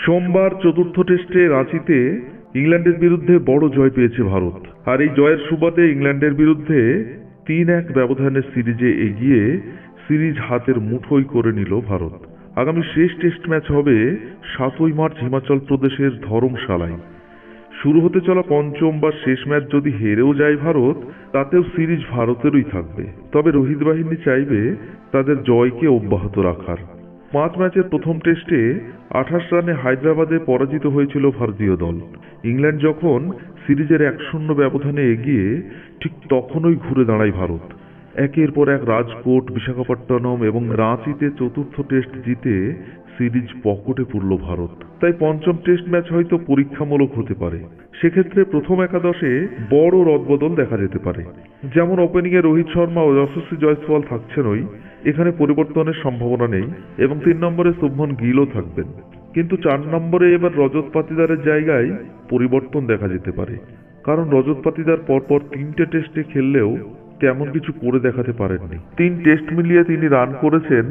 সোমবার চতুর্থ টেস্টে রাঁচিতে ইংল্যান্ডের বিরুদ্ধে বড় জয় পেয়েছে ভারত। আর এই জয়ের সুবাদে ইংল্যান্ডের বিরুদ্ধে ৩-১ ব্যবধানের সিরিজে এগিয়ে সিরিজ হাতের মুঠোয় করে নিল ভারত। আগামী শেষ টেস্ট ম্যাচ হবে ৭ই মার্চ হিমাচল প্রদেশের ধরমশালায়। শুরু হতে চলা পঞ্চম বা শেষ ম্যাচ যদি হেরেও যায় ভারত, তাতেও সিরিজ ভারতেরই থাকবে। তবে রোহিত বাহিনী চাইবে তাদের জয়কে অব্যাহত রাখার। ৫ ম্যাচের প্রথম টেস্টে ২৮ রানে হায়দ্রাবাদে পরাজিত হয়েছিল ভারতীয় দল। ইংল্যান্ড যখন সিরিজের ১-০ ব্যবধানে এগিয়ে, ঠিক তখনই ঘুরে দাঁড়ায় ভারত। একের পর এক রাজকোট, বিশাখাপট্টনম এবং রাঁচিতে চতুর্থ টেস্ট জিতে সিরিজ পকেটে পুরল ভারত। তাই পঞ্চম টেস্ট ম্যাচ হয়তো পরীক্ষামূলক হতে পারে। সেক্ষেত্রে প্রথম একাদশে বড় রদবদল দেখা যেতে পারে। যেমন ওপেনিংয়ে রোহিত শর্মা ও যশস্বী জয়সওয়াল থাকছেনই, এখানে পরিবর্তনের সম্ভাবনা নেই। এবং ৩ নম্বরে শুভমন গিলও থাকবেন। কিন্তু ৪ নম্বরে এবার রজত পাতিদারের জায়গায় পরিবর্তন দেখা যেতে পারে। কারণ রজত পাতিদার পরপর ৩টে টেস্টে খেললেও তেমন কিছু করে দেখাতে পারেননি। ৩ টেস্ট মিলিয়ে তিনি রান করেছেন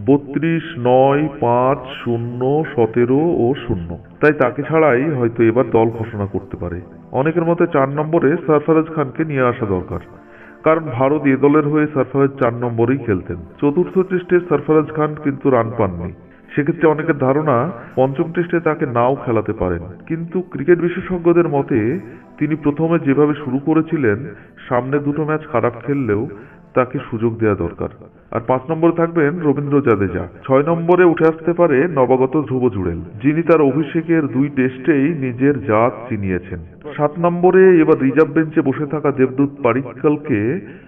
৩২, ৯, ৫, ০, ১৭ ও ০। তাই তাকে ছাড়াই হয়তো এবার দল ঘোষণা করতে পারে। অনেকের মতে ৪ নম্বরে সরফরাজ খানকে নিয়ে আসা দরকার। কারণ ভারত এ দলের হয়ে সরফরাজ ৪ নম্বরেই খেলতেন। চতুর্থ টেস্টে সরফরাজ খান কিন্তু রান পাননি। সেক্ষেত্রে অনেকের ধারণা পঞ্চম টেস্টে তাকে নাও খেলাতে পারেন। কিন্তু ক্রিকেট বিশেষজ্ঞদের মতে তিনি প্রথমে যেভাবে শুরু করেছিলেন, সামনে দুটো ম্যাচ খারাপ খেললেও তাকে সুযোগ দেওয়া দরকার। আর ৫ নম্বরে থাকবেন রবীন্দ্র জাদেজা। ৬ নম্বরে উঠে আসতে পারে নবাগত ধ্রুব জুড়েল, যিনি তার অভিষেকের ২ টেস্টেই নিজের জাত চিনিয়েছেন। ৭ নম্বরে এবার রিজার্ভ বেঞ্চে বসে থাকা দেবদূত পাডিক্কলকে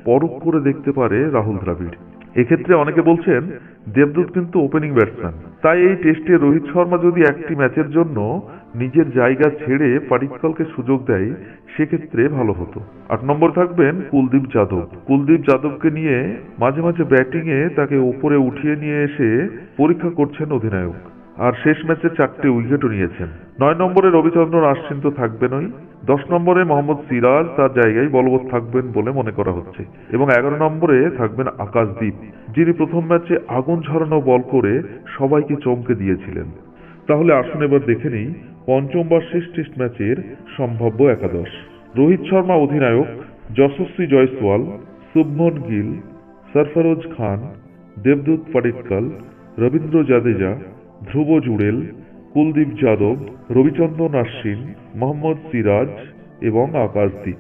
পরখ করে দেখতে পারে রাহুল দ্রাবিড়। এক্ষেত্রে অনেকে বলছেন দেবদূত কিন্তু ওপেনিং ব্যাটসম্যান, তাই এই টেস্টে রোহিত শর্মা যদি একটি ম্যাচের জন্য নিজের জায়গা ছেড়ে পাডিক্কলকে সুযোগ দেয়, সেক্ষেত্রে ভালো হতো। ৮ নম্বর থাকবেন কুলদীপ যাদব। কুলদীপ যাদবকে নিয়ে মাঝে মাঝে ব্যাটিংয়ে তাকে ওপরে উঠিয়ে নিয়ে এসে পরীক্ষা করছেন অধিনায়ক। আর শেষ ম্যাচে ৪টে উইকেটও নিয়েছেন। ৯ নম্বরে রবিচন্দ্রন আশ্বিন তো থাকবেনই। ১০ নম্বরে মোহাম্মদ সিরাজ তার জায়গায় বলবৎ থাকবেন বলে মনে করা হচ্ছে। এবং ১১ নম্বরে থাকবেন আকাশদীপ, যিনি প্রথম ম্যাচে আগুন ঝরানো বল করে সবাইকে চমকে দিয়েছিলেন। তাহলে আসুন এবার দেখে নিই পঞ্চম বা শেষ টেস্ট ম্যাচের সম্ভাব্য একাদশ। রোহিত শর্মা অধিনায়ক, যশস্বী জয়সওয়াল, শুভমন গিল, সরফরাজ খান, দেবদূত পাডিক্কল, রবীন্দ্র জাদেজা, ধ্রুব জুড়েল, কুলদীপ যাদব, রবিচন্দ্রন আশ্বিন, মোহাম্মদ সিরাজ এবং আকাশদীপ।